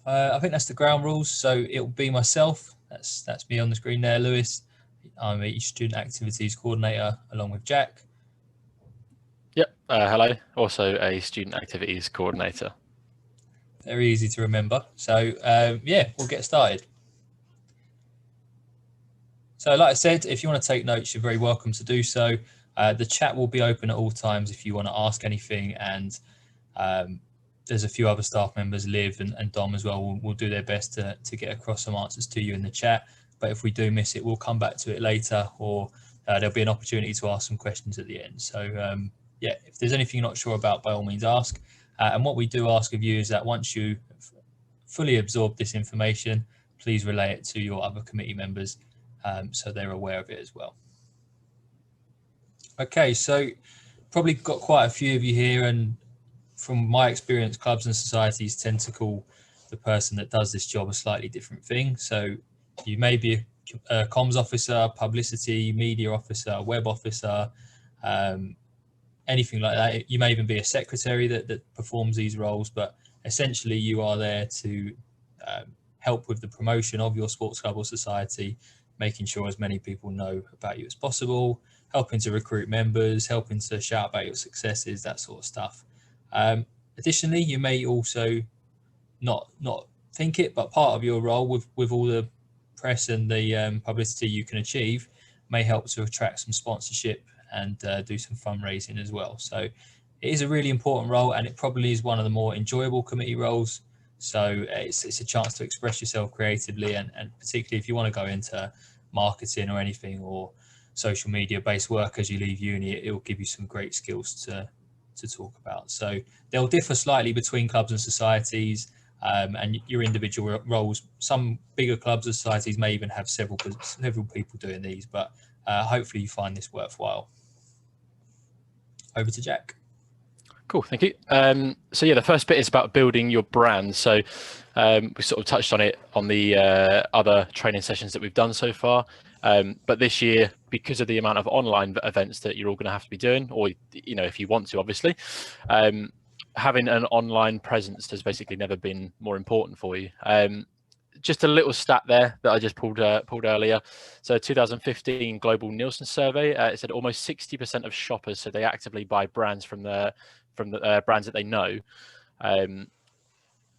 I think that's the ground rules. So it'll be myself. That's me on the screen there, Lewis. I'm a student activities coordinator along with Jack. Yep. Hello. Also a student activities coordinator. Very easy to remember. So yeah, we'll get started. So like I said, if you want to take notes, you're very welcome to do so. The chat will be open at all times if you want to ask anything, and there's a few other staff members, Liv and Dom as well, will do their best to get across some answers to you in the chat. But if we do miss it, we'll come back to it later, or there'll be an opportunity to ask some questions at the end. So yeah, if there's anything you're not sure about, by all means ask. And what we do ask of you is that once you fully absorb this information, please relay it to your other committee members so they're aware of it as well. Okay, so probably got quite a few of you here, and from my experience, clubs and societies tend to call the person that does this job a slightly different thing. So you may be a comms officer, publicity, media officer, web officer, anything like that. You may even be a secretary that performs these roles, but essentially you are there to help with the promotion of your sports club or society, making sure as many people know about you as possible, helping to recruit members, helping to shout about your successes, that sort of stuff. Additionally, you may also not think it, but part of your role with all the press and the publicity you can achieve may help to attract some sponsorship and do some fundraising as well. So it is a really important role, and it probably is one of the more enjoyable committee roles. So it's a chance to express yourself creatively, and particularly if you want to go into marketing or anything, or social media based work as you leave uni, it will give you some great skills to talk about. So they'll differ slightly between clubs and societies, and your individual roles. Some bigger clubs or societies may even have several people doing these, but hopefully you find this worthwhile. Over to Jack. Cool, thank you. So yeah, the first bit is about building your brand. So we sort of touched on it on the other training sessions that we've done so far. But this year, because of the amount of online events that you're all going to have to be doing, or if you want to, obviously, having an online presence has basically never been more important for you. Just a little stat there that I just pulled earlier. So 2015 Global Nielsen survey, it said almost 60% of shoppers said they actively buy brands from the brands that they know.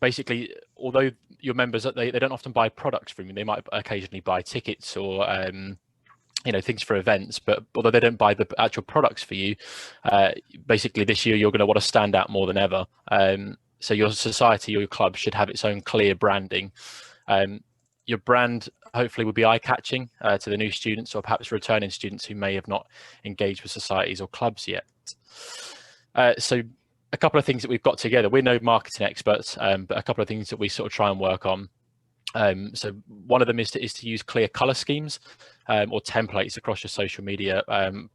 Basically, although your members, they don't often buy products from you, they might occasionally buy tickets or things for events, but although they don't buy the actual products for you, basically this year you're going to want to stand out more than ever. So your society or your club should have its own clear branding. Your brand hopefully will be eye-catching to the new students or perhaps returning students who may have not engaged with societies or clubs yet. So a couple of things that we've got together. We're no marketing experts, but a couple of things that we sort of try and work on. So one of them is to use clear color schemes or templates across your social media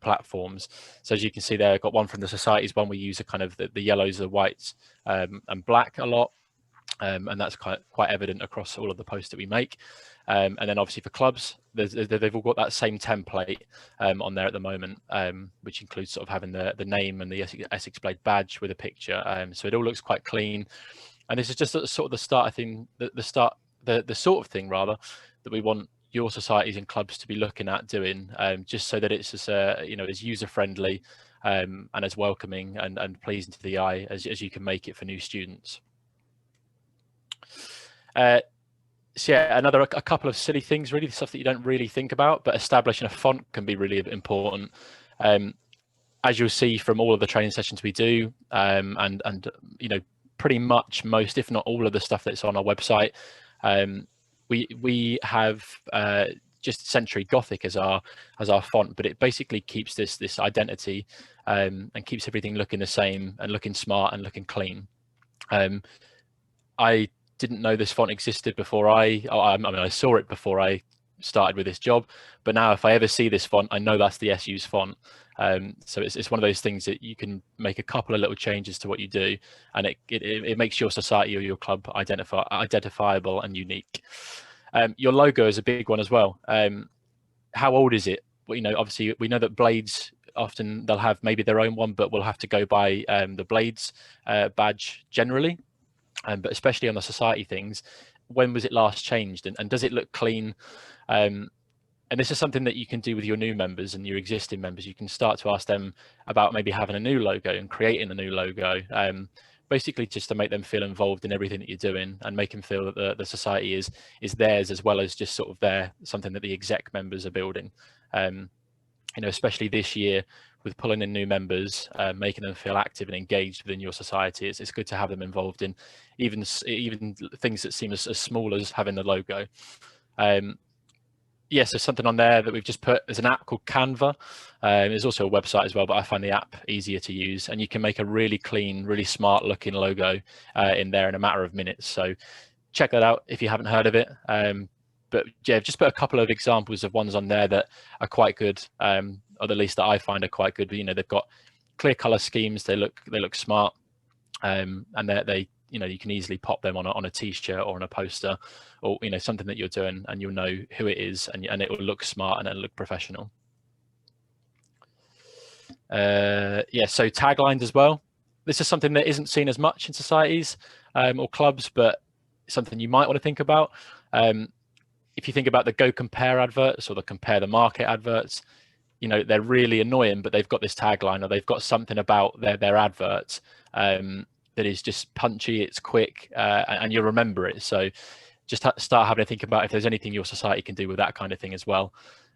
platforms. So as you can see there, I've got one from the societies one. We use a kind of the yellows, the whites, and black a lot. And that's quite evident across all of the posts that we make. And then obviously for clubs, they've all got that same template on there at the moment, which includes sort of having the name and the Essex Blade badge with a picture. So it all looks quite clean. And this is just sort of the start, I think, the sort of thing rather that we want your societies and clubs to be looking at doing, just so that it's as user friendly and as welcoming and pleasing to the eye as you can make it for new students. So yeah, a couple of silly things, really, stuff that you don't really think about, but establishing a font can be really important. As you'll see from all of the training sessions we do, and pretty much most, if not all, of the stuff that's on our website, we have just Century Gothic as our font, but it basically keeps this identity and keeps everything looking the same and looking smart and looking clean. I didn't know this font existed before I saw it before I started with this job, but now if I ever see this font, I know that's the SU's font. So it's one of those things that you can make a couple of little changes to what you do, and it makes your society or your club identifiable and unique. Your logo is a big one as well. How old is it? Well, obviously we know that Blades often they'll have maybe their own one, but we'll have to go by the Blades badge generally. but especially on the society things, when was it last changed, and does it look clean? And this is something that you can do with your new members and your existing members. You can start to ask them about maybe having a new logo and creating a new logo, basically just to make them feel involved in everything that you're doing and make them feel that the society is theirs, as well as just sort of something that the exec members are building. You know, especially this year with pulling in new members, making them feel active and engaged within your society. It's good to have them involved in even things that seem as small as having the logo. Yes, there's something on there that we've just put. There's an app called Canva. There's also a website as well, but I find the app easier to use, and you can make a really clean, really smart looking logo in there in a matter of minutes. So check that out if you haven't heard of it. But yeah, just put a couple of examples of ones on there that are quite good, or at least that I find are quite good. But, you know, they've got clear color schemes. They look smart, and they you know, you can easily pop them on a t-shirt or on a poster, or, you know, something that you're doing, and you'll know who it is, and it will look smart and it'll look professional. Yeah, so taglines as well. This is something that isn't seen as much in societies or clubs, but something you might want to think about. If you think about the Go Compare adverts or the Compare the Market adverts, you know, they're really annoying, but they've got this tagline, or they've got something about their adverts that is just punchy, it's quick, and you'll remember it. So just start having to think about if there's anything your society can do with that kind of thing as well.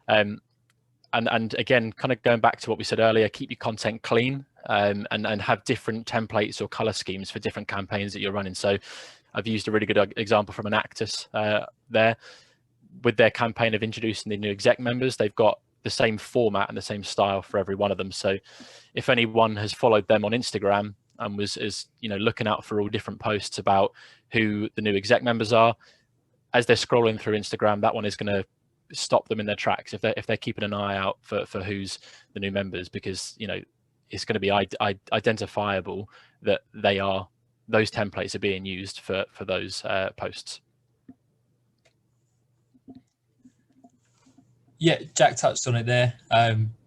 And again, kind of going back to what we said earlier, keep your content clean, and have different templates or color schemes for different campaigns that you're running. So I've used a really good example from an Actus there. With their campaign of introducing the new exec members, they've got the same format and the same style for every one of them. So if anyone has followed them on Instagram and is you know, looking out for all different posts about who the new exec members are, as they're scrolling through Instagram, that one is going to stop them in their tracks if they're keeping an eye out for who's the new members, because, you know, it's going to be identifiable that those templates are being used for those posts. Yeah, Jack touched on it there.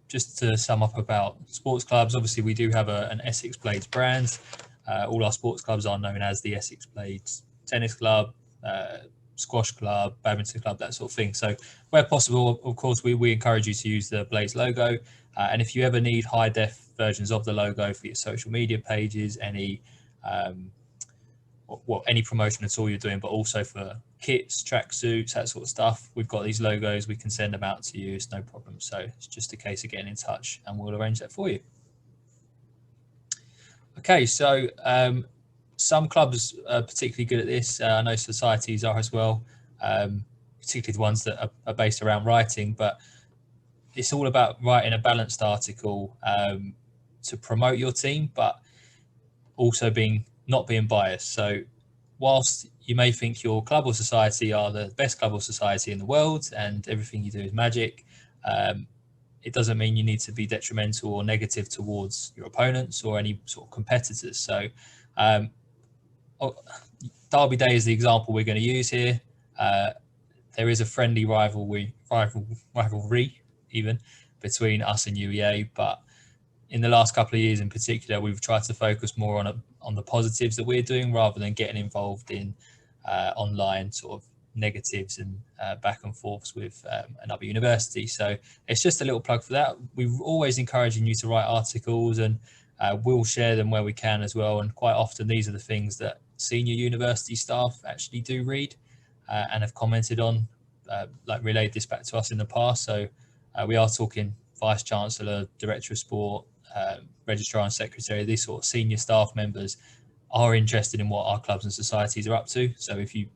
Just to sum up about sports clubs, obviously we do have an Essex Blades brand. All our sports clubs are known as the Essex Blades Tennis Club, Squash Club, Badminton Club, that sort of thing. So where possible, of course, we encourage you to use the Blades logo. And if you ever need high def versions of the logo for your social media pages, any promotion at all you're doing, but also for kits, tracksuits, that sort of stuff, we've got these logos, we can send them out to you, it's no problem. So it's just a case of getting in touch and we'll arrange that for you. Okay, so some clubs are particularly good at this. I know societies are as well, particularly the ones that are based around writing, but it's all about writing a balanced article to promote your team, but also not being biased. So whilst you may think your club or society are the best club or society in the world and everything you do is magic, it doesn't mean you need to be detrimental or negative towards your opponents or any sort of competitors. So Derby Day is the example we're going to use here. There is a friendly rivalry even between us and UEA, but in the last couple of years in particular, we've tried to focus more on the positives that we're doing rather than getting involved in online sort of negatives and back and forths with another university. So it's just a little plug for that. We're always encouraging you to write articles, and we'll share them where we can as well. And quite often these are the things that senior university staff actually do read and have commented on, like relayed this back to us in the past. So we are talking Vice Chancellor, Director of Sport, Registrar and Secretary. These sort of senior staff members are interested in what our clubs and societies are up to. So if you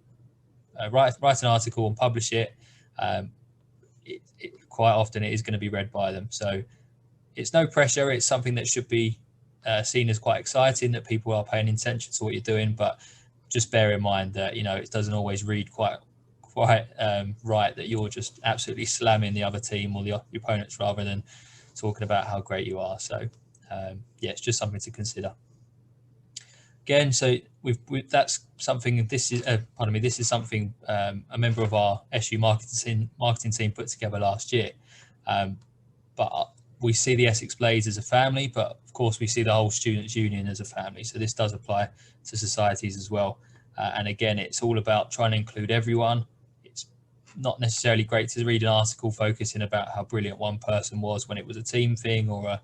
write an article and publish it, quite often it is going to be read by them. So it's no pressure. It's something that should be seen as quite exciting, that people are paying attention to what you're doing, but just bear in mind that, you know, it doesn't always read quite right, that you're just absolutely slamming the other team or the opponents rather than talking about how great you are. So yeah, it's just something to consider. Again, so that's something. This is something a member of our SU marketing team put together last year. But we see the Essex Blades as a family, but of course we see the whole Students' Union as a family. So this does apply to societies as well. And again, it's all about trying to include everyone. It's not necessarily great to read an article focusing about how brilliant one person was when it was a team thing or a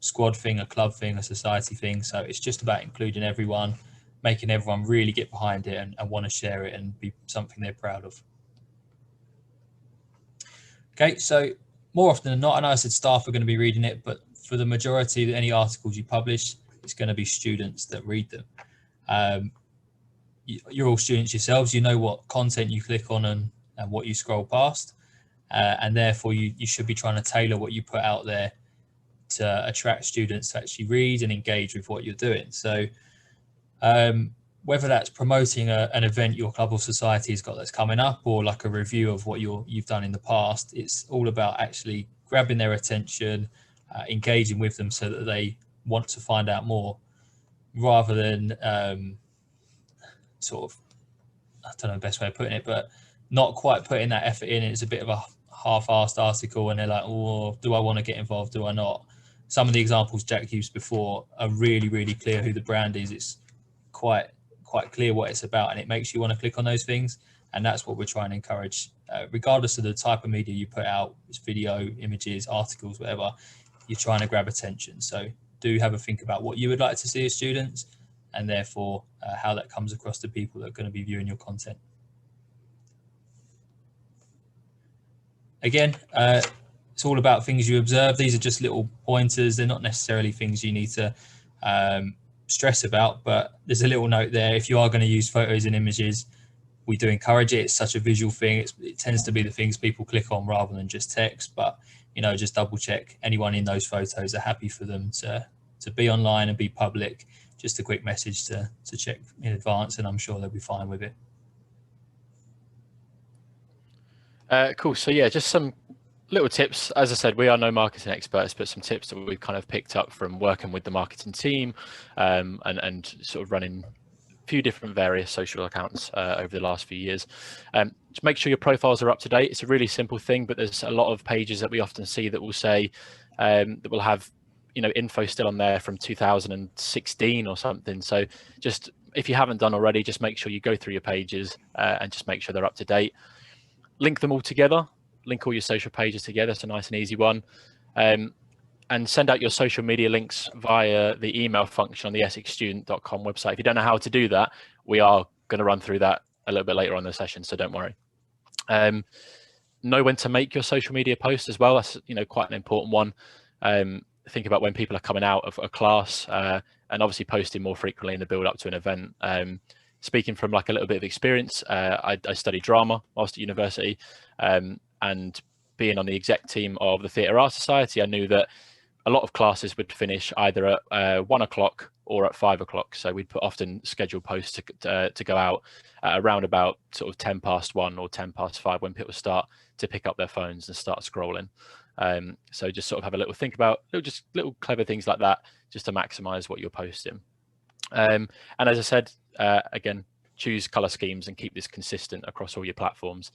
squad thing, a club thing, a society thing. So it's just about including everyone, making everyone really get behind it and want to share it and be something they're proud of. Okay, so more often than not, I know I said staff are going to be reading it, but for the majority of any articles you publish, it's going to be students that read them. You're all students yourselves, you know what content you click on and what you scroll past, and therefore you should be trying to tailor what you put out there to attract students to actually read and engage with what you're doing. So whether that's promoting an event your club or society has got that's coming up, or like a review of what you've done in the past, it's all about actually grabbing their attention, engaging with them so that they want to find out more, rather than sort of, I don't know the best way of putting it, but not quite putting that effort in. It's a bit of a half-assed article and they're like, oh, do I want to get involved? Do I not? Some of the examples Jack used before are really, really clear who the brand is. It's quite clear what it's about, and it makes you want to click on those things. And that's what we're trying to encourage, regardless of the type of media you put out, it's video, images, articles, whatever, you're trying to grab attention. So do have a think about what you would like to see as students, and therefore how that comes across to people that are going to be viewing your content. Again, it's all about things you observe. These are just little pointers. They're not necessarily things you need to stress about, but there's a little note there. If you are going to use photos and images, we do encourage it. It's such a visual thing. It tends to be the things people click on rather than just text, but just double check anyone in those photos are happy for them to be online and be public. Just a quick message to check in advance, and I'm sure they'll be fine with it. Cool. So yeah, just some little tips. As I said, we are no marketing experts, but some tips that we've kind of picked up from working with the marketing team, and sort of running a few different various social accounts over the last few years. Just make sure your profiles are up to date. It's a really simple thing, but there's a lot of pages that we often see that will say that will have info still on there from 2016 or something. So just, if you haven't done already, just make sure you go through your pages and just make sure they're up to date. Link them all together, link all your social pages together. It's a nice and easy one. And send out your social media links via the email function on the essexstudent.com website. If you don't know how to do that, we are going to run through that a little bit later on in the session, so don't worry. Know when to make your social media posts as well. That's quite an important one. Think about when people are coming out of a class, and obviously posting more frequently in the build up to an event. Speaking from like a little bit of experience, I studied drama whilst at university, and being on the exec team of the Theatre Arts Society, I knew that a lot of classes would finish either at 1 o'clock or at 5 o'clock. So we'd put often scheduled posts to go out around about sort of 1:10 or 5 when people start to pick up their phones and start scrolling. So just sort of have a little think about little clever things like that, just to maximize what you're posting. And as I said, again, choose color schemes and keep this consistent across all your platforms.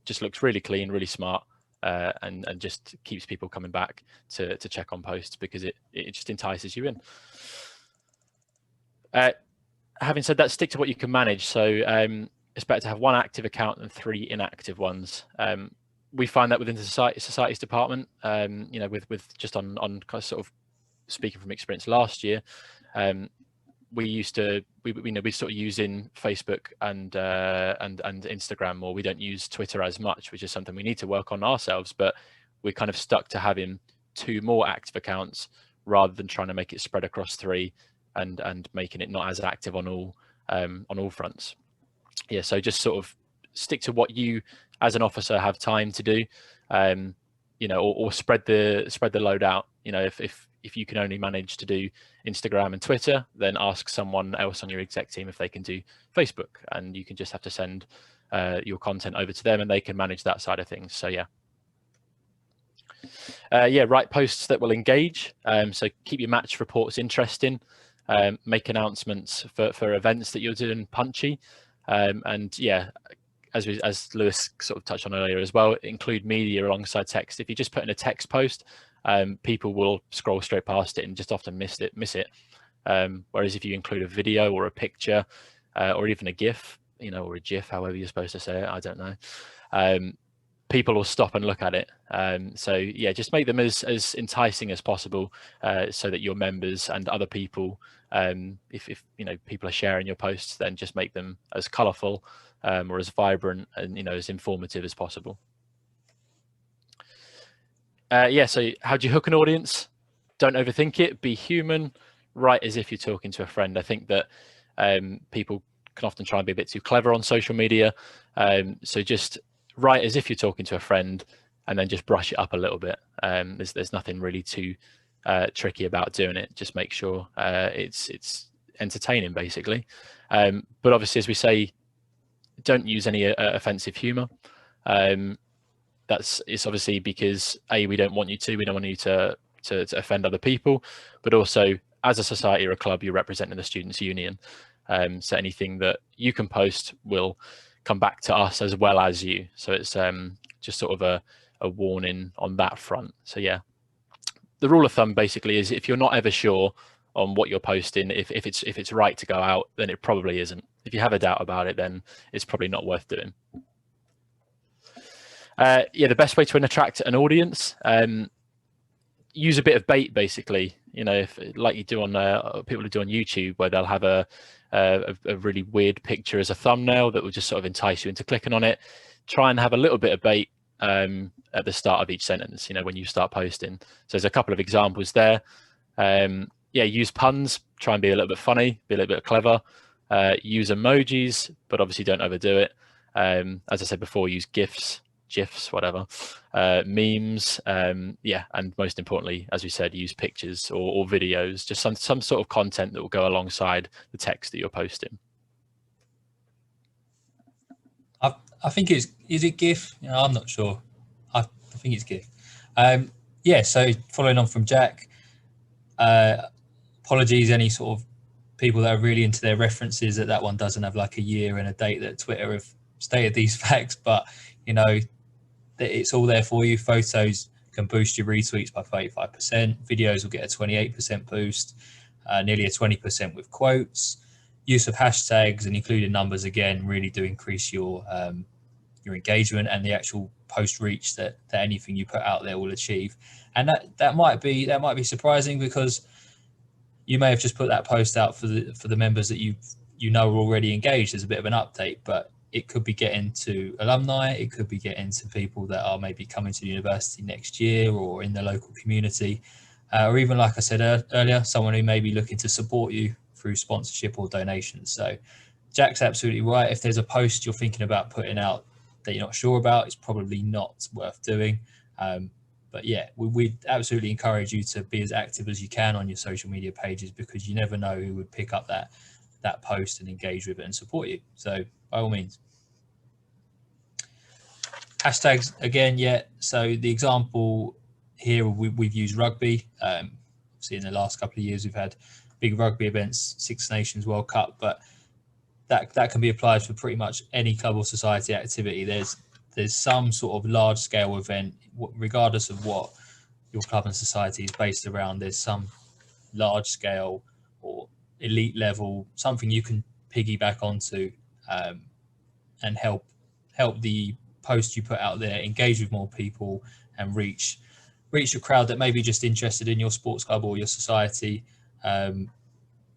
Just looks really clean, really smart, and just keeps people coming back to check on posts because it just entices you in. Having said that, stick to what you can manage. So it's better to have 1 active account than 3 inactive ones. We find that within the societies department, with just on kind of sort of speaking from experience last year, we sort of using Facebook and Instagram more. We don't use Twitter as much, which is something we need to work on ourselves, but we're kind of stuck to having 2 more active accounts rather than trying to make it spread across 3 and making it not as active on all fronts. Yeah, so just sort of stick to what you as an officer have time to do, or spread the load out. If you can only manage to do Instagram and Twitter, then ask someone else on your exec team if they can do Facebook, and you can just have to send your content over to them and they can manage that side of things. So yeah. Write posts that will engage. So keep your match reports interesting. Make announcements for events that you're doing punchy. And yeah, as Lewis sort of touched on earlier as well, include media alongside text. If you just put in a text post, people will scroll straight past it and just often miss it. Whereas if you include a video or a picture, or even a GIF, or a GIF, however you're supposed to say it, I don't know, people will stop and look at it. So yeah, just make them as enticing as possible, so that your members and other people, if people are sharing your posts, then just make them as colourful, or as vibrant and as informative as possible. Yeah, so how do you hook an audience? Don't overthink it. Be human. Write as if you're talking to a friend. I think that people can often try and be a bit too clever on social media. So just write as if you're talking to a friend, and then just brush it up a little bit. There's nothing really too tricky about doing it. Just make sure it's entertaining, basically. But obviously, as we say, don't use any offensive humour. It's obviously because we don't want you to. We don't want you to offend other people, but also as a society or a club, you're representing the students' union. So anything that you can post will come back to us as well as you. So it's just sort of a warning on that front. So yeah, the rule of thumb basically is if you're not ever sure on what you're posting, if it's right to go out, then it probably isn't. If you have a doubt about it, then it's probably not worth doing. Yeah, the best way to attract an audience, use a bit of bait, basically. If like you do on people who do on YouTube, where they'll have a really weird picture as a thumbnail that will just sort of entice you into clicking on it. Try and have a little bit of bait at the start of each sentence, when you start posting. So there's a couple of examples there. Yeah, use puns. Try and be a little bit funny, be a little bit clever. Use emojis, but obviously don't overdo it. As I said before, use GIFs, whatever, memes, yeah, and most importantly, as we said, use pictures or videos, just some sort of content that will go alongside the text that you're posting. I think is it GIF? I'm not sure. I think it's GIF. Yeah, so following on from Jack, apologies any sort of people that are really into their references, that one doesn't have like a year and a date that Twitter have stated these facts, but it's all there for you. Photos can boost your retweets by 35%. Videos will get a 28% boost, nearly a 20% with quotes. Use of hashtags and including numbers again really do increase your engagement and the actual post reach that anything you put out there will achieve. And that might be surprising, because you may have just put that post out for the members that you are already engaged as a bit of an update, but it could be getting to alumni, it could be getting to people that are maybe coming to the university next year or in the local community, or even, like I said earlier, someone who may be looking to support you through sponsorship or donations. So Jack's absolutely right. If there's a post you're thinking about putting out that you're not sure about, it's probably not worth doing. But yeah, we'd absolutely encourage you to be as active as you can on your social media pages, because you never know who would pick up that post and engage with it and support you. So by all means. Hashtags again, yeah. So the example here, we've used rugby. Obviously in the last couple of years, we've had big rugby events, Six Nations World Cup, but that can be applied for pretty much any club or society activity. There's some sort of large scale event, regardless of what your club and society is based around. There's some large scale or elite level, something you can piggyback onto, and help the post you put out there engage with more people and reach a crowd that may be just interested in your sports club or your society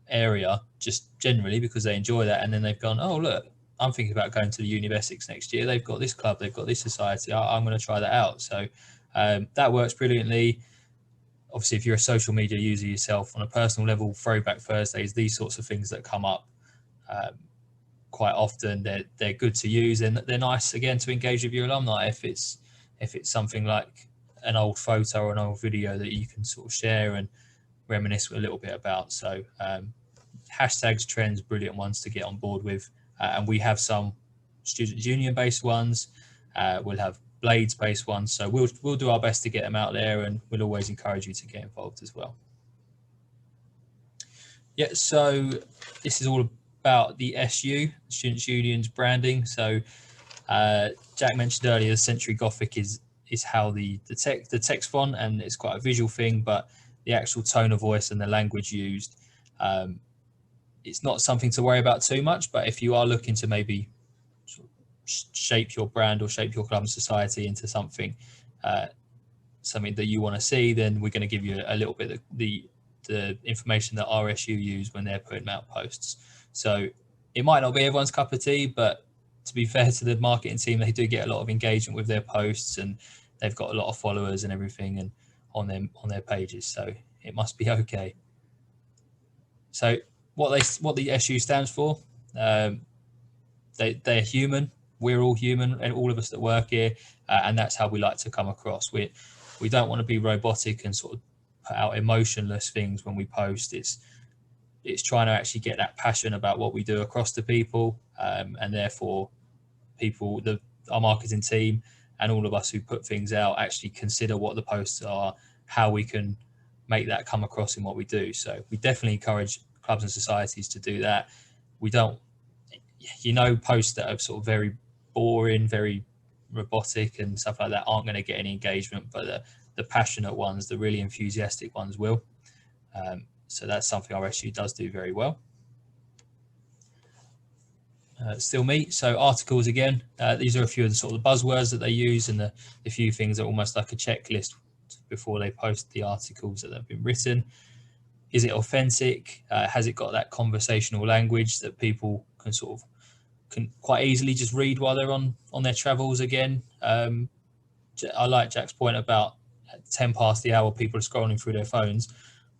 area, just generally because they enjoy that, and then they've gone, oh look, I'm thinking about going to the Uni of Essex next year, they've got this club, they've got this society, I'm going to try that out. So that works brilliantly. Obviously, if you're a social media user yourself, on a personal level, Throwback Thursdays, these sorts of things that come up quite often, they're good to use, and they're nice again to engage with your alumni. If it's something like an old photo or an old video that you can sort of share and reminisce a little bit about. So hashtags, trends, brilliant ones to get on board with, and we have some student union based ones, we'll have blades based ones, so we'll do our best to get them out there, and we'll always encourage you to get involved as well. Yeah, so this is all about the SU, Students' Union's branding. So Jack mentioned earlier, the Century Gothic is how the text font, and it's quite a visual thing, but the actual tone of voice and the language used it's not something to worry about too much. But if you are looking to maybe sort of shape your brand or shape your club and society into something something that you want to see, then we're going to give you a little bit of the information that RSU use when they're putting out posts. So it might not be everyone's cup of tea, but to be fair to the marketing team, they do get a lot of engagement with their posts, and they've got a lot of followers and everything, and on their pages. So it must be okay. So what the SU stands for, they're human. We're all human, and all of us that work here, and that's how we like to come across. We don't want to be robotic and sort of put out emotionless things when we post. It's trying to actually get that passion about what we do across to people, and therefore people, our marketing team and all of us who put things out actually consider what the posts are, how we can make that come across in what we do. So we definitely encourage clubs and societies to do that. We don't, posts that are sort of very boring, very robotic and stuff like that aren't going to get any engagement, but the passionate ones, the really enthusiastic ones will. So that's something RSU does do very well. Still me. So articles again, these are a few of the sort of buzzwords that they use, and the few things that are almost like a checklist before they post the articles that have been written. Is it authentic? Has it got that conversational language that people can quite easily just read while they're on their travels again? I like Jack's point about at 10 past the hour, people are scrolling through their phones.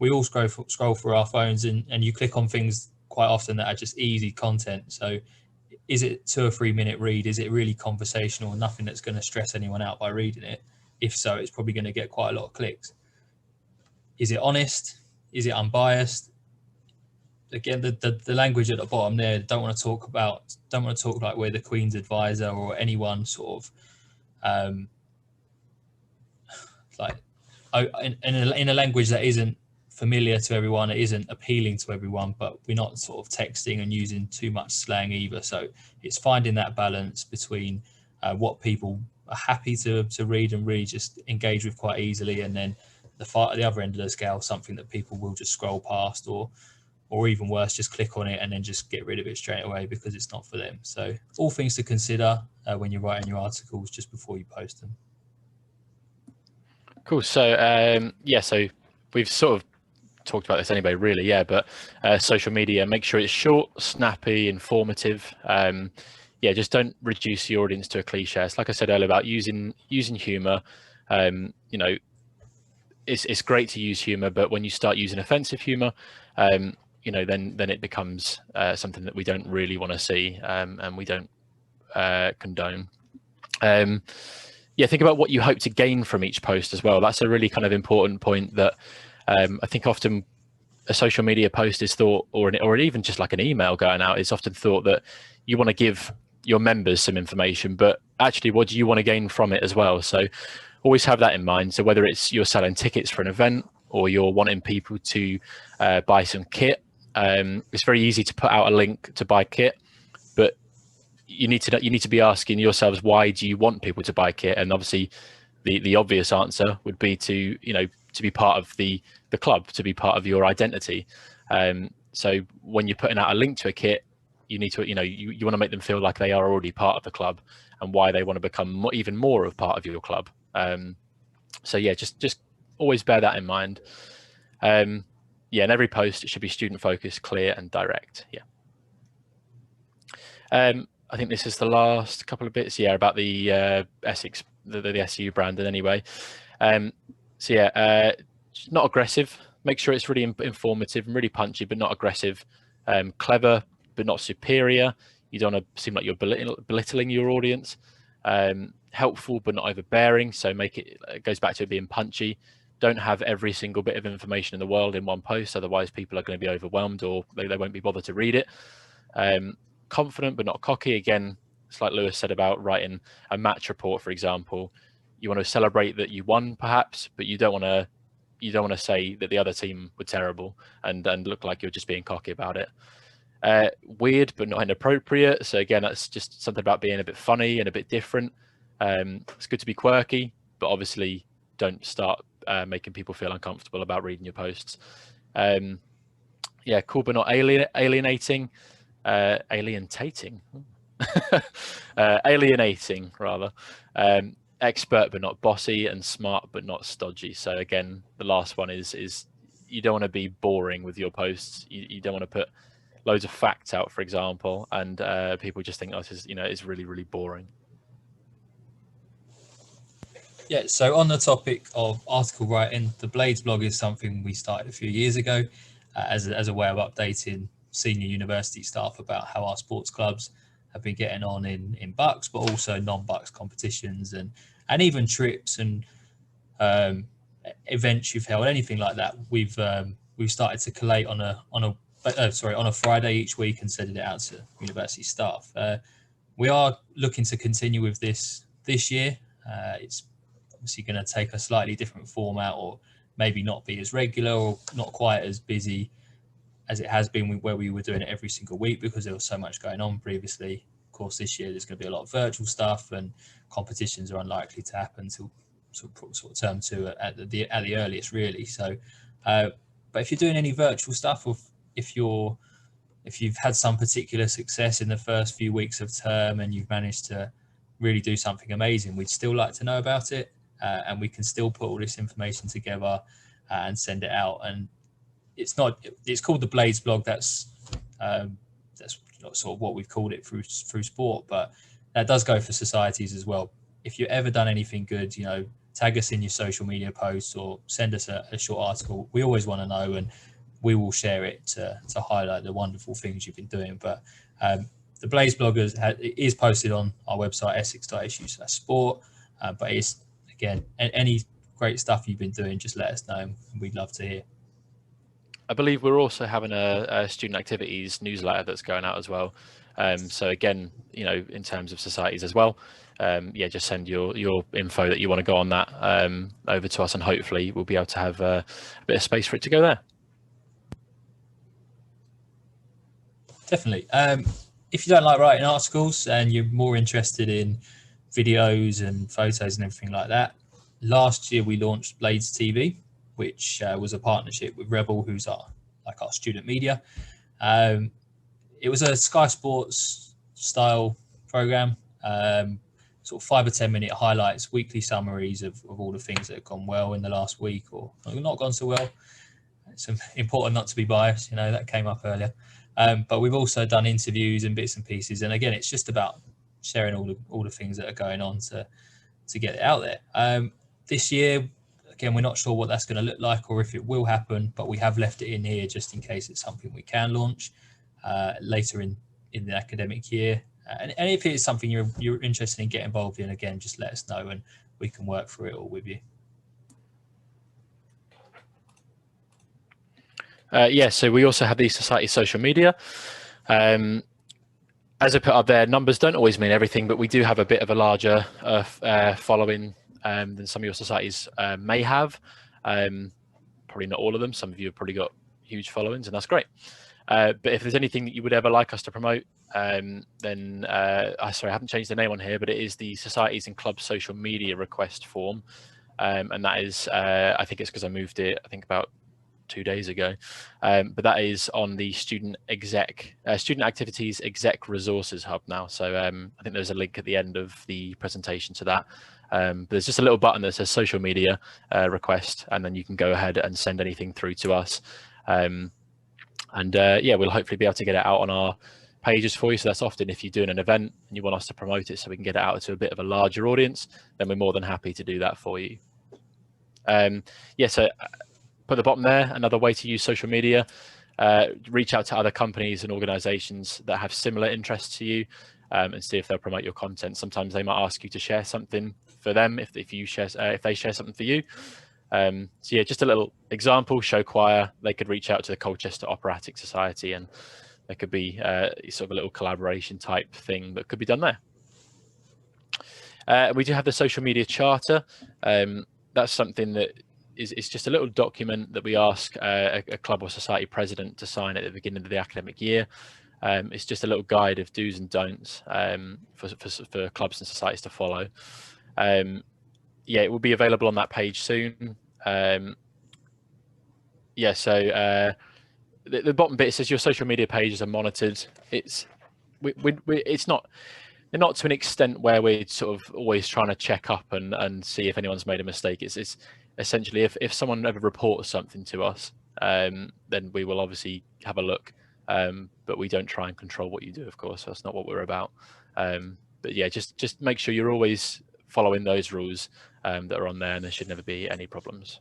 We all scroll through our phones, and you click on things quite often that are just easy content. So is it 2 or 3 minute read? Is it really conversational? Nothing that's going to stress anyone out by reading it. If so, it's probably going to get quite a lot of clicks. Is it honest? Is it unbiased? Again, the language at the bottom there, don't want to talk like we're the Queen's advisor or anyone sort of in a language that isn't familiar to everyone, it isn't appealing to everyone, but we're not sort of texting and using too much slang either. So it's finding that balance between what people are happy to read and really just engage with quite easily, and then the other end of the scale, something that people will just scroll past, or even worse, just click on it and then just get rid of it straight away because it's not for them. So all things to consider when you're writing your articles just before you post them. Cool. So so we've sort of talked about this anyway, really, but social media, make sure it's short, snappy, informative. Just don't reduce the audience to a cliche. It's like I said earlier about using humor. It's great to use humor, but when you start using offensive humor, then it becomes something that we don't really want to see, and we don't condone. Think about what you hope to gain from each post as well. That's a really kind of important point that I think often a social media post is thought, or even just like an email going out, is often thought that you want to give your members some information, but actually what do you want to gain from it as well? So always have that in mind. So whether it's you're selling tickets for an event or you're wanting people to buy some kit, it's very easy to put out a link to buy kit, but you need to be asking yourselves, why do you want people to buy kit? And obviously the obvious answer would be to be part of the club, to be part of your identity. So when you're putting out a link to a kit, you need to you want to make them feel like they are already part of the club, and why they want to become even more of part of your club. Just always bear that in mind. In every post it should be student focused, clear and direct. I think this is the last couple of bits about the Essex, the SU branding anyway. Not aggressive. Make sure it's really informative and really punchy, but not aggressive. Clever, but not superior. You don't want to seem like you're belittling your audience. Helpful, but not overbearing. So it goes back to it being punchy. Don't have every single bit of information in the world in one post. Otherwise, people are going to be overwhelmed, or they won't be bothered to read it. Confident, but not cocky. Again, it's like Lewis said about writing a match report, for example. You want to celebrate that you won, perhaps, but you don't want to say that the other team were terrible and look like you're just being cocky about it. Weird, but not inappropriate. So again, that's just something about being a bit funny and a bit different. It's good to be quirky, but obviously don't start making people feel uncomfortable about reading your posts. yeah, cool but not alienating, alienating, alienating rather. Expert but not bossy, and smart but not stodgy. So again, the last one is you don't want to be boring with your posts. You don't want to put loads of facts out, for example, and people just think, oh, this is, it's really, really boring. Yeah, so on the topic of article writing, the Blades blog is something we started a few years ago as a way of updating senior university staff about how our sports clubs have been getting on in Bucks, but also non-Bucks competitions and even trips and events you've held, anything like that. We've started to collate on a Friday each week and sending it out to university staff. We are looking to continue with this year. It's obviously going to take a slightly different format, or maybe not be as regular or not quite as busy as it has been where we were doing it every single week because there was so much going on previously. Of course, this year there's going to be a lot of virtual stuff, and competitions are unlikely to happen until sort of term two at the earliest, really. So, but if you're doing any virtual stuff, or if you've had some particular success in the first few weeks of term and you've managed to really do something amazing, we'd still like to know about it. And we can still put all this information together and send it out. And it's called the Blades blog. That's sort of what we've called it through sport, but that does go for societies as well. If you've ever done anything good, tag us in your social media posts or send us a short article. We always want to know, and we will share it to highlight the wonderful things you've been doing. But the Blades blog is posted on our website, essex.esu/sport. But it's, again, any great stuff you've been doing, just let us know, and we'd love to hear. I believe we're also having a student activities newsletter that's going out as well. So again, in terms of societies as well, yeah, just send your info that you want to go on that over to us, and hopefully we'll be able to have a bit of space for it to go there. Definitely. If you don't like writing articles and you're more interested in videos and photos and everything like that, last year we launched Blades TV, which was a partnership with Rebel, who's our student media. It was a Sky Sports style program, sort of 5 or 10 minute highlights, weekly summaries of all the things that have gone well in the last week or not gone so well. It's important not to be biased, that came up earlier. But we've also done interviews and bits and pieces, and again, it's just about sharing all the things that are going on to get it out there. This year, again, we're not sure what that's going to look like or if it will happen, but we have left it in here just in case it's something we can launch later in the academic year. And if it's something you're interested in getting involved in, again, just let us know and we can work through it all with you. Yeah, so we also have the society social media. As I put up there, numbers don't always mean everything, but we do have a bit of a larger following than some of your societies may have. Probably not all of them. Some of you have probably got huge followings, and that's great. But if there's anything that you would ever like us to promote, then sorry, I haven't changed the name on here, but it is the Societies and Clubs social media request form. And that is, I think it's because I moved it, I think about 2 days ago, but that is on the student activities exec resources hub now. So I think there's a link at the end of the presentation to that. But there's just a little button that says social media request, and then you can go ahead and send anything through to us. Yeah, we'll hopefully be able to get it out on our pages for you. So that's often if you're doing an event and you want us to promote it so we can get it out to a bit of a larger audience, then we're more than happy to do that for you. Yeah, so put the bottom there, another way to use social media. Reach out to other companies and organizations that have similar interests to you, and see if they'll promote your content. Sometimes they might ask you to share something for them if they share something for you. So yeah, just a little example, show choir, they could reach out to the Colchester Operatic Society, and there could be sort of a little collaboration type thing that could be done there. We do have the social media charter. That's something that it's just a little document that we ask a club or society president to sign at the beginning of the academic year. It's just a little guide of do's and don'ts for clubs and societies to follow. Yeah, it will be available on that page soon. Yeah, so the bottom bit says your social media pages are monitored. It's it's not, they're not to an extent where we're sort of always trying to check up and see if anyone's made a mistake. It's essentially if someone ever reports something to us, then we will obviously have a look. But we don't try and control what you do, of course. That's not what we're about. But yeah, just make sure you're always following those rules that are on there, and there should never be any problems.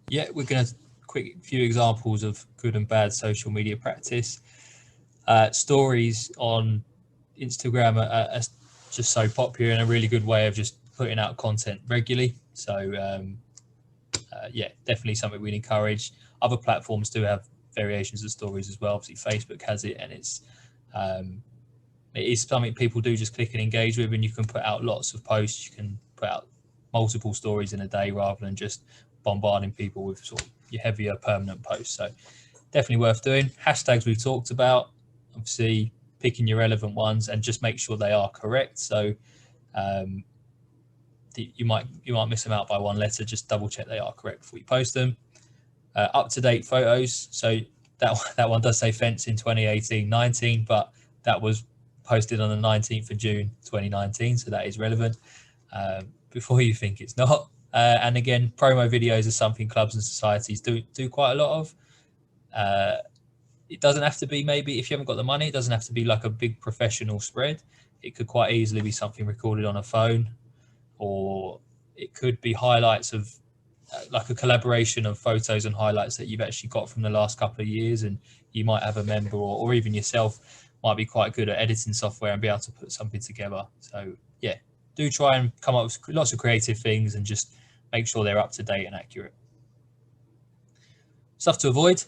Yeah, we're going to quick few examples of good and bad social media practice. Stories on Instagram are just so popular and a really good way of just putting out content regularly. So yeah, definitely something we'd encourage. Other platforms do have variations of stories as well. Obviously, Facebook has it, and it is something people do just click and engage with, and you can put out lots of posts. You can put out multiple stories in a day rather than just bombarding people with sort of your heavier permanent posts. So definitely worth doing. Hashtags we've talked about, obviously picking your relevant ones and just make sure they are correct. So you might miss them out by one letter. Just double check they are correct before you post them. Up-to-date photos. So that one does say fence in 2018-19, but that was posted on the 19th of June 2019, so that is relevant. Before you think it's not. And again, promo videos are something clubs and societies do quite a lot of. It doesn't have to be, maybe if you haven't got the money, it doesn't have to be like a big professional spread. It could quite easily be something recorded on a phone, or it could be highlights of like a collaboration of photos and highlights that you've actually got from the last couple of years, and you might have a member or even yourself might be quite good at editing software and be able to put something together. So yeah, do try and come up with lots of creative things and just make sure they're up to date and accurate. Stuff to avoid.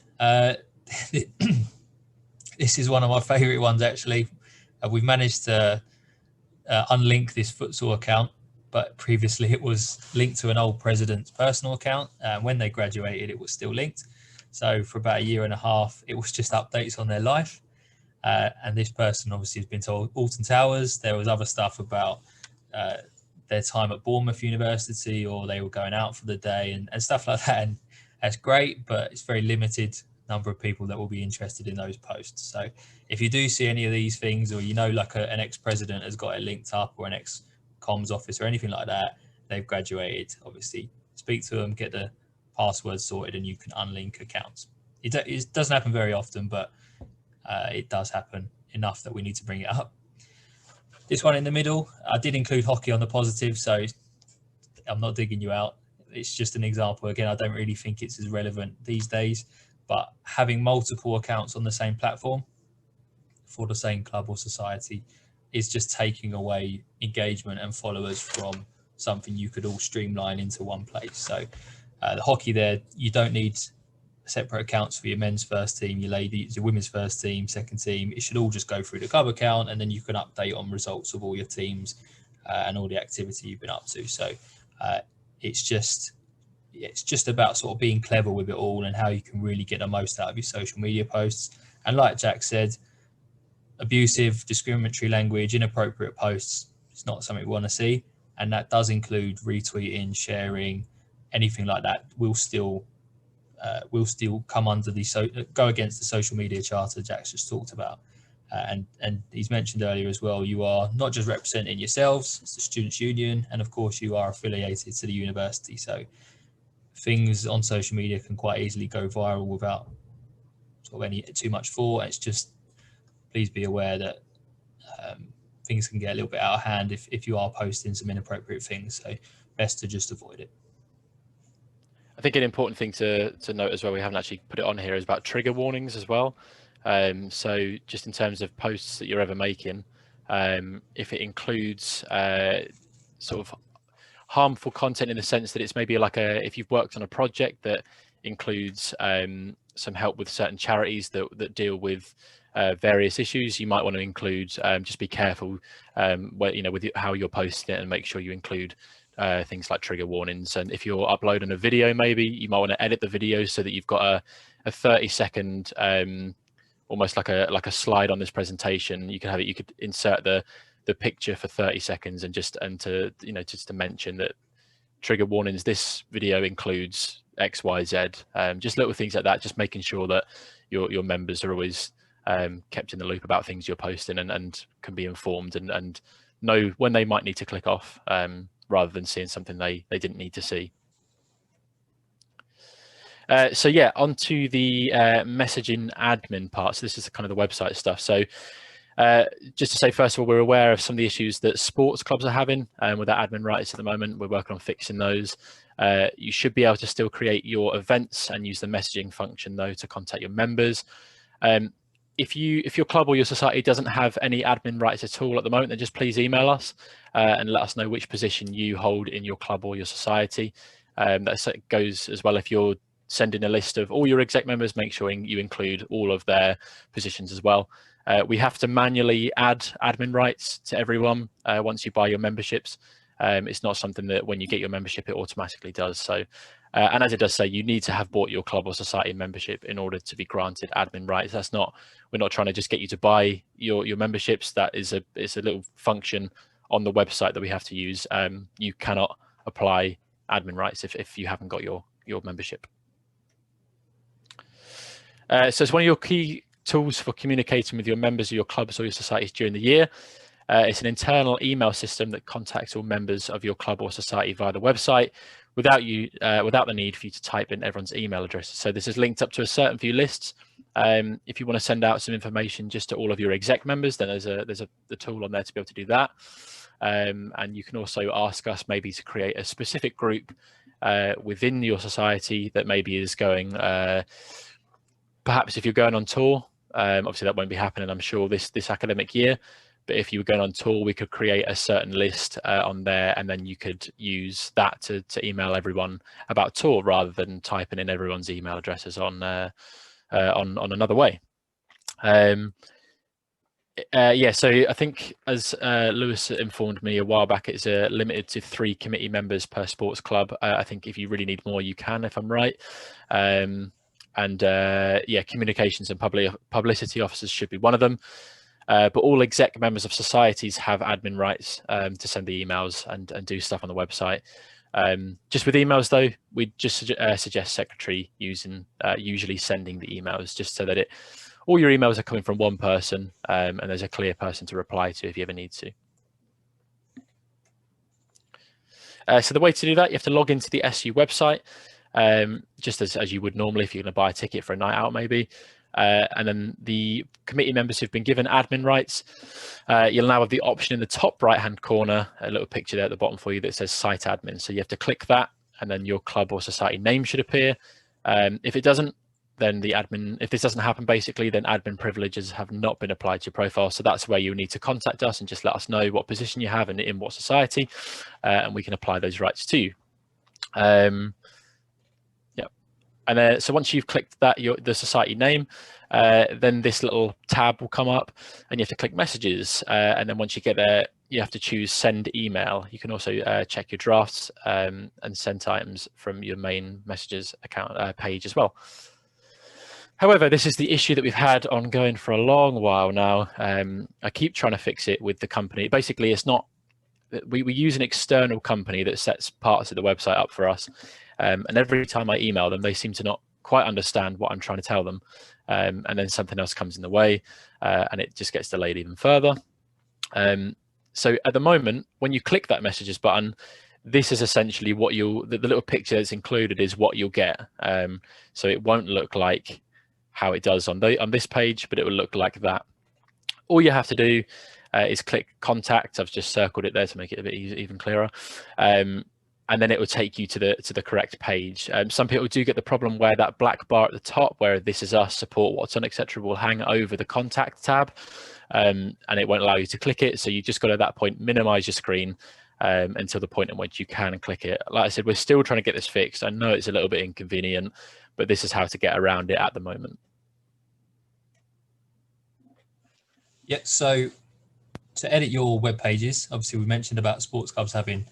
This is one of my favorite ones, actually. We've managed to unlink this futsal account, but previously it was linked to an old president's personal account. When they graduated, it was still linked. So for about a year and a half, it was just updates on their life. And this person obviously has been told Alton Towers. There was other stuff about their time at Bournemouth University, or they were going out for the day and stuff like that. And that's great, but it's very limited number of people that will be interested in those posts. So if you do see any of these things, or you know, like an ex-president has got it linked up, or an ex-comms officer or anything like that, they've graduated, obviously speak to them, get the password sorted, and you can unlink accounts. It doesn't happen very often, but it does happen enough that we need to bring it up. This one in the middle, I did include hockey on the positive, so I'm not digging you out. It's just an example. Again, I don't really think it's as relevant these days, but having multiple accounts on the same platform for the same club or society is just taking away engagement and followers from something you could all streamline into one place. So the hockey there, you don't need separate accounts for your men's first team, your ladies, your women's first team, second team. It should all just go through the club account, and then you can update on results of all your teams and all the activity you've been up to. So it's just about sort of being clever with it all and how you can really get the most out of your social media posts. And like Jack said, abusive, discriminatory language, inappropriate posts, it's not something we want to see. And that does include retweeting, sharing, anything like that will still come under go against the social media charter Jack's just talked about. And he's mentioned earlier as well, you are not just representing yourselves, it's the Students' Union, and of course you are affiliated to the university. So things on social media can quite easily go viral without sort of any too much thought. It's just, please be aware that things can get a little bit out of hand if you are posting some inappropriate things. So best to just avoid it. I think an important thing to note as well, we haven't actually put it on here, is about trigger warnings as well. So just in terms of posts that you're ever making, if it includes sort of harmful content in the sense that it's maybe like if you've worked on a project that includes some help with certain charities that deal with various issues, you might want to include, just be careful with how you're posting it, and make sure you include things like trigger warnings. And if you're uploading a video, maybe you might want to edit the video so that you've got a 30-second almost like a slide on this presentation. You could insert the picture for 30 seconds and just to mention that trigger warnings, this video includes X, Y, Z. Just little things like that, just making sure that your members are always kept in the loop about things you're posting and can be informed and know when they might need to click off, rather than seeing something they didn't need to see. So yeah, onto the messaging admin part. So this is kind of the website stuff. So just to say, first of all, we're aware of some of the issues that sports clubs are having with their admin rights at the moment. We're working on fixing those. You should be able to still create your events and use the messaging function though to contact your members. If your club or your society doesn't have any admin rights at all at the moment, then just please email us and let us know which position you hold in your club or your society. That goes as well if you're sending a list of all your exec members, make sure you include all of their positions as well. We have to manually add admin rights to everyone once you buy your memberships. It's not something that when you get your membership, it automatically does. So, and as it does say, you need to have bought your club or society membership in order to be granted admin rights. We're not trying to just get you to buy your memberships. That is it's a little function on the website that we have to use. You cannot apply admin rights if you haven't got your membership. So it's one of your key tools for communicating with your members of your clubs or your societies during the year. It's an internal email system that contacts all members of your club or society via the website without the need for you to type in everyone's email address. So this is linked up to a certain few lists. If you want to send out some information just to all of your exec members, then there's the tool on there to be able to do that. And you can also ask us maybe to create a specific group within your society that maybe is going, perhaps if you're going on tour, obviously that won't be happening, I'm sure, this academic year. But if you were going on tour, we could create a certain list on there, and then you could use that to email everyone about tour rather than typing in everyone's email addresses on another way. Yeah, so I think as Lewis informed me a while back, it's limited to 3 committee members per sports club. I think if you really need more, you can, if I'm right. Yeah, communications and publicity officers should be one of them. But all exec members of societies have admin rights to send the emails and do stuff on the website. Just with emails though, we just suggest secretary usually sending the emails, just so that all your emails are coming from one person and there's a clear person to reply to if you ever need to. So the way to do that, you have to log into the SU website, just as you would normally if you're going to buy a ticket for a night out maybe. And then the committee members who've been given admin rights, you'll now have the option in the top right hand corner, a little picture there at the bottom for you that says site admin. So you have to click that and then your club or society name should appear. If it doesn't, then if this doesn't happen basically, then admin privileges have not been applied to your profile. So that's where you need to contact us and just let us know what position you have and in what society, and we can apply those rights to you. And then, so once you've clicked that, the society name, then this little tab will come up and you have to click messages. And then once you get there, you have to choose send email. You can also check your drafts and send items from your main messages account page as well. However, this is the issue that we've had ongoing for a long while now. I keep trying to fix it with the company. Basically, it's not, we use an external company that sets parts of the website up for us. And every time I email them, they seem to not quite understand what I'm trying to tell them. And then something else comes in the way and it just gets delayed even further. So at the moment, when you click that messages button, this is essentially what the little picture that's included is what you'll get. So it won't look like how it does on this page, but it will look like that. All you have to do is click contact. I've just circled it there to make it a bit even clearer. And then it will take you to the correct page. Some people do get the problem where that black bar at the top, where this is us, support, what's on, etc., will hang over the contact tab, and it won't allow you to click it. So you just got to, at that point, minimize your screen until the point in which you can click it. Like I said, we're still trying to get this fixed. I know it's a little bit inconvenient, but this is how to get around it at the moment. Yeah, so to edit your web pages, obviously we mentioned about sports clubs having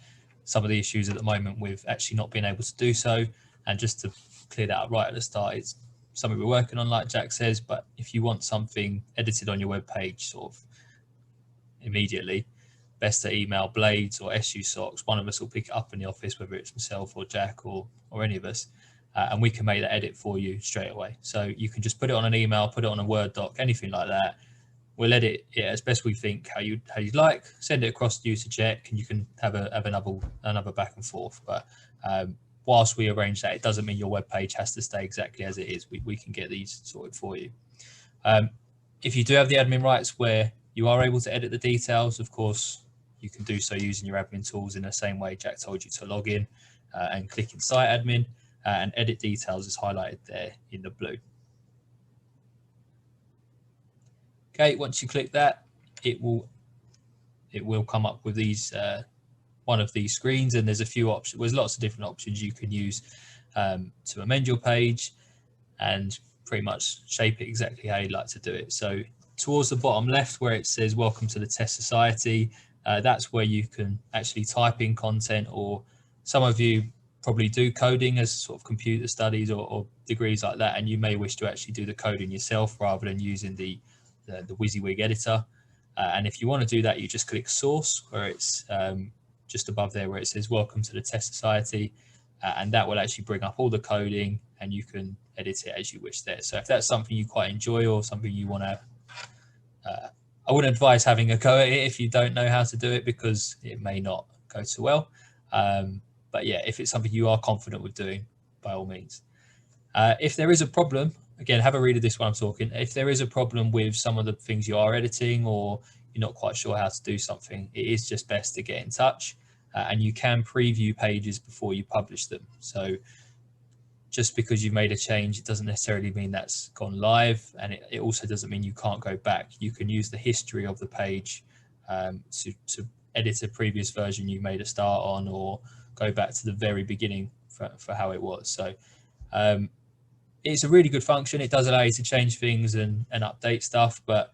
some of the issues at the moment with actually not being able to do so. And just to clear that up right at the start, it's something we're working on, like Jack says, but if you want something edited on your web page sort of immediately, best to email Blades or SU Socks. One of us will pick it up in the office, whether it's myself or Jack or any of us. and we can make that edit for you straight away. So you can just put it on an email, put it on a Word doc, anything like that. We'll edit it as best we think how you'd like, send it across to you to check, and you can have another back and forth. But whilst we arrange that, it doesn't mean your web page has to stay exactly as it is. We can get these sorted for you. If you do have the admin rights where you are able to edit the details, of course, you can do so using your admin tools in the same way Jack told you to log in and click in site admin, and edit details is highlighted there in the blue. Okay, once you click that, it will come up with these one of these screens, and there's a few options. There's lots of different options you can use to amend your page and pretty much shape it exactly how you'd like to do it. So towards the bottom left where it says welcome to the Test Society, that's where you can actually type in content, or some of you probably do coding as sort of computer studies or degrees like that, and you may wish to actually do the coding yourself rather than using the WYSIWYG editor. And if you want to do that, you just click source, where it's just above there where it says welcome to the Test Society, and that will actually bring up all the coding and you can edit it as you wish there. So if that's something you quite enjoy or something you want to, I wouldn't advise having a go at it if you don't know how to do it, because it may not go too well. But yeah, if it's something you are confident with doing, by all means. If there is a problem, again, have a read of this while I'm talking. If there is a problem with some of the things you are editing, or you're not quite sure how to do something, it is just best to get in touch, and you can preview pages before you publish them. So just because you've made a change, it doesn't necessarily mean that's gone live, and it also doesn't mean you can't go back. You can use the history of the page to edit a previous version you made a start on, or go back to the very beginning for how it was. So it's a really good function. It does allow you to change things and update stuff. But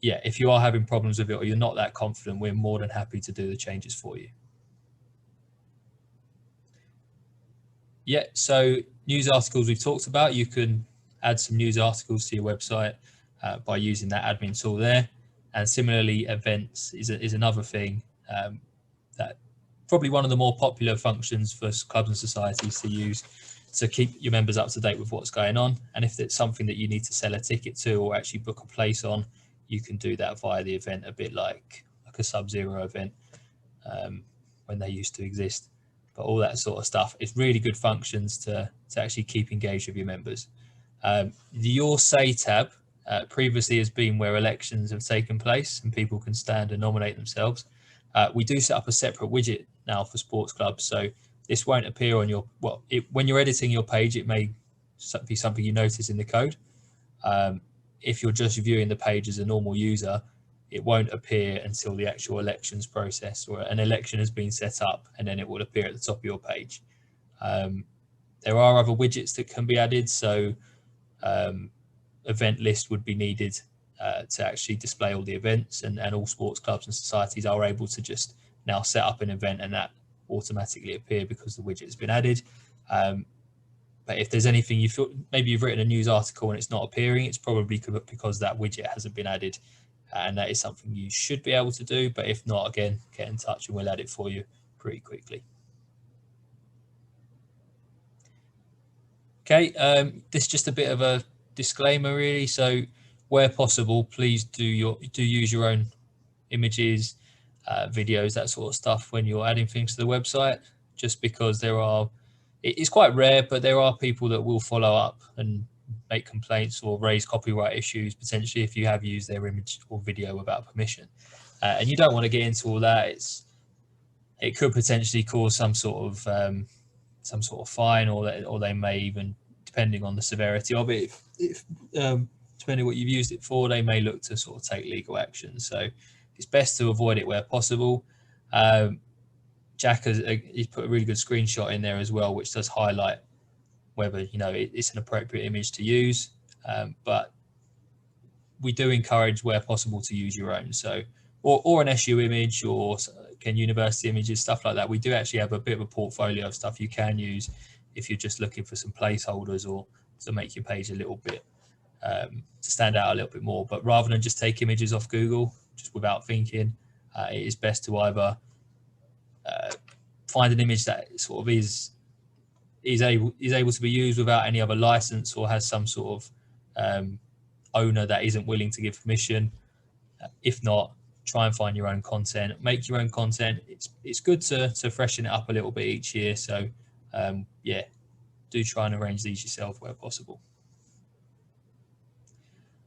yeah, if you are having problems with it or you're not that confident, we're more than happy to do the changes for you. Yeah, so news articles we've talked about. You can add some news articles to your website by using that admin tool there. And similarly, events is another thing that probably one of the more popular functions for clubs and societies to use to keep your members up to date with what's going on. And if it's something that you need to sell a ticket to or actually book a place on, you can do that via the event, a bit like a Sub-Zero event when they used to exist. But all that sort of stuff, it's really good functions to actually keep engaged with your members. The Your Say tab previously has been where elections have taken place and people can stand and nominate themselves. We do set up a separate widget now for sports clubs, so this won't appear on your, when you're editing your page, it may be something you notice in the code. If you're just viewing the page as a normal user, it won't appear until the actual elections process or an election has been set up, and then it will appear at the top of your page. There are other widgets that can be added, so event list would be needed to actually display all the events, and all sports clubs and societies are able to just now set up an event and that automatically appear because the widget has been added. But if there's anything you feel, maybe you've written a news article and it's not appearing, it's probably because that widget hasn't been added, and that is something you should be able to do. But if not, again, get in touch and we'll add it for you pretty quickly. Okay, this is just a bit of a disclaimer really. So where possible, please do use your own images, videos, that sort of stuff when you're adding things to the website, just because it's quite rare, but there are people that will follow up and make complaints or raise copyright issues potentially if you have used their image or video without permission, and you don't want to get into all that. It could potentially cause some sort of fine, or they may even, depending on the severity of it, if depending on what you've used it for, they may look to sort of take legal action. So it's best to avoid it where possible. Jack he's put a really good screenshot in there as well, which does highlight whether it's an appropriate image to use. But we do encourage where possible to use your own. So or an SU image, or again university images, stuff like that. We do actually have a bit of a portfolio of stuff you can use if you're just looking for some placeholders or to make your page a little bit to stand out a little bit more. But rather than just take images off Google just without thinking, it is best to either find an image that sort of is is able to be used without any other license or has some sort of owner that isn't willing to give permission. If not, try and find your own content, make your own content. It's good to freshen it up a little bit each year. So yeah, do try and arrange these yourself where possible.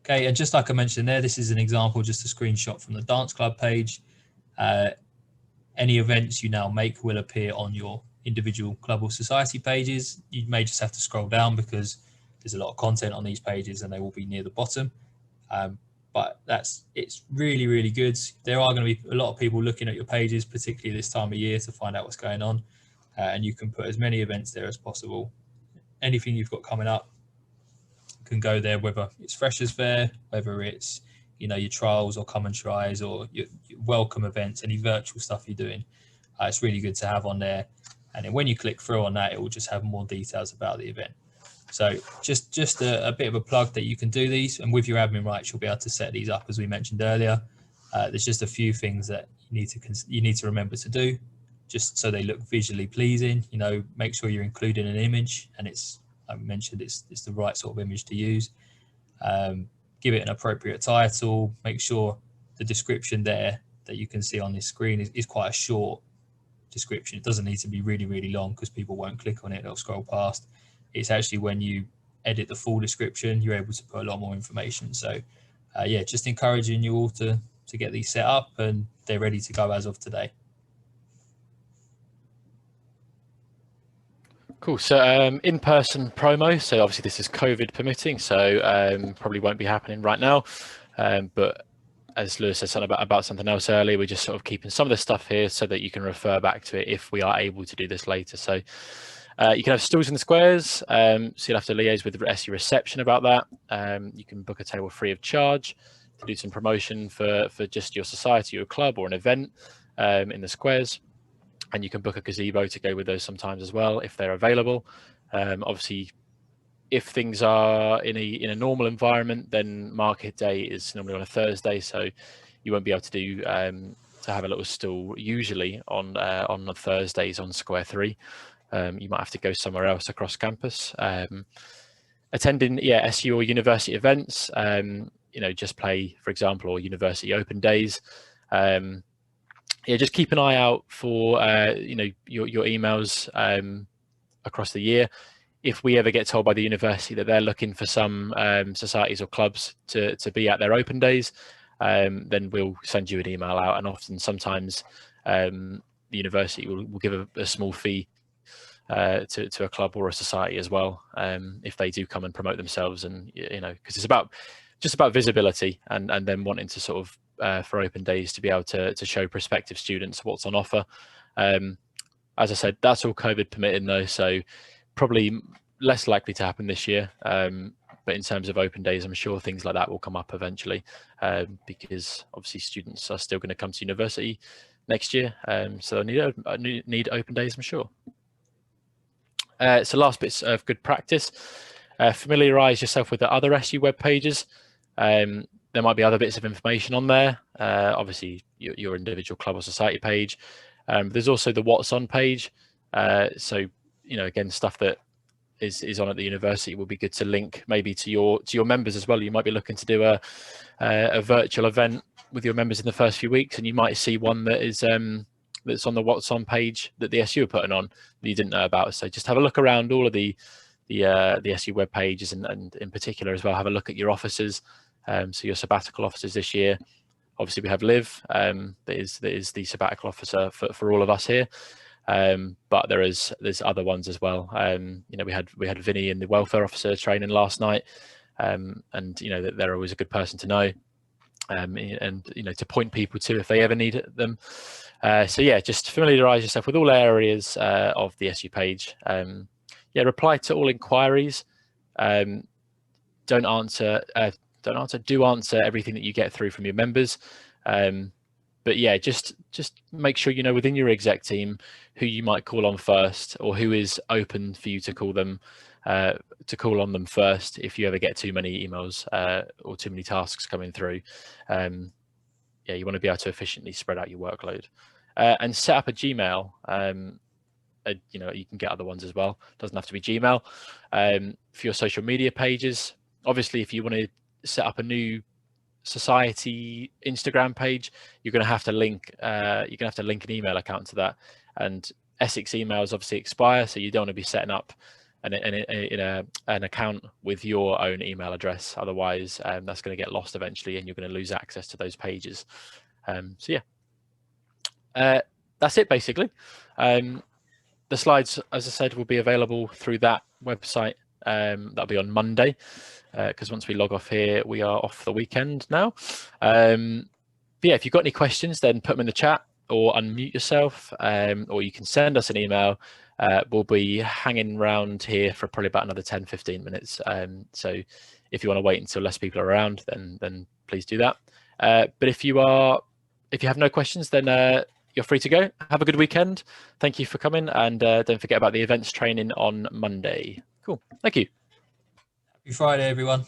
Okay, and just like I mentioned there, this is an example, just a screenshot from the dance club page. Any events you now make will appear on your individual club or society pages. You may just have to scroll down because there's a lot of content on these pages and they will be near the bottom. But it's really, really good. There are going to be a lot of people looking at your pages, particularly this time of year, to find out what's going on. And you can put as many events there as possible. Anything you've got coming up can go there, whether it's Freshers Fair, whether it's your trials or common tries or your welcome events, any virtual stuff you're doing. It's really good to have on there. And then when you click through on that, it will just have more details about the event. So just a bit of a plug that you can do these, and with your admin rights, you'll be able to set these up as we mentioned earlier. There's just a few things that you need to remember to do, just so they look visually pleasing. Make sure you're including an image, and like I mentioned, it's the right sort of image to use. Give it an appropriate title. Make sure the description there that you can see on this screen is quite a short description. It doesn't need to be really, really long because people won't click on it, they'll scroll past. It's actually when you edit the full description, you're able to put a lot more information. So yeah, just encouraging you all to get these set up, and they're ready to go as of today. Cool. So in-person promo. So obviously this is COVID permitting, so probably won't be happening right now. But as Lewis said something about something else earlier, we're just sort of keeping some of the stuff here so that you can refer back to it if we are able to do this later. So you can have stalls in the squares. So you'll have to liaise with the SU reception about that. You can book a table free of charge to do some promotion for just your society or club or an event in the squares. And you can book a gazebo to go with those sometimes as well if they're available. Obviously, if things are in a normal environment, then market day is normally on a Thursday, so you won't be able to do to have a little stall usually on the Thursdays on Square 3. You might have to go somewhere else across campus. Attending SU or university events, just play, for example, or university open days. Just keep an eye out for your emails across the year. If we ever get told by the university that they're looking for some societies or clubs to be at their open days, then we'll send you an email out. And often, sometimes the university will give a small fee to a club or a society as well, if they do come and promote themselves. And because it's just about visibility and then wanting to sort of for open days to be able to show prospective students what's on offer. As I said, that's all COVID permitted though, so probably less likely to happen this year. But in terms of open days, I'm sure things like that will come up eventually, because obviously students are still going to come to university next year, so I need open days, I'm sure. So last bits of good practice. Familiarise yourself with the other SU web pages. There might be other bits of information on there. Obviously, your individual club or society page. There's also the What's On page. So, again, stuff that is on at the university will be good to link maybe to your members as well. You might be looking to do a virtual event with your members in the first few weeks, and you might see one that is that's on the What's On page that the SU are putting on that you didn't know about. So just have a look around all of the SU web pages, and in particular as well, have a look at your officers. So your sabbatical officers this year, obviously we have Liv, that is the sabbatical officer for all of us here, but there's other ones as well. We had Vinny in the welfare officer training last night, and that they're always a good person to know, and to point people to if they ever need them. So yeah, just familiarise yourself with all areas of the SU page. Reply to all inquiries. Do answer everything that you get through from your members. But yeah, just make sure you know within your exec team who you might call on first, or who is open for you to call on them first if you ever get too many emails or too many tasks coming through. You want to be able to efficiently spread out your workload, and set up a Gmail. you know, you can get other ones as well. Doesn't have to be Gmail. For your social media pages, obviously, if you want to set up a new society Instagram page, you're going to have to link an email account to that, and Essex emails obviously expire, so you don't want to be setting up an account with your own email address. Otherwise, that's going to get lost eventually, and you're going to lose access to those pages. So yeah, that's it basically. The slides, as I said, will be available through that website. That'll be on Monday, because once we log off here, we are off the weekend now. But yeah, if you've got any questions, then put them in the chat or unmute yourself, or you can send us an email. We'll be hanging around here for probably about another 10-15 minutes. So if you want to wait until less people are around, then please do that. But if you have no questions, then you're free to go. Have a good weekend. Thank you for coming, and don't forget about the events training on Monday. Cool. Thank you. Happy Friday, everyone.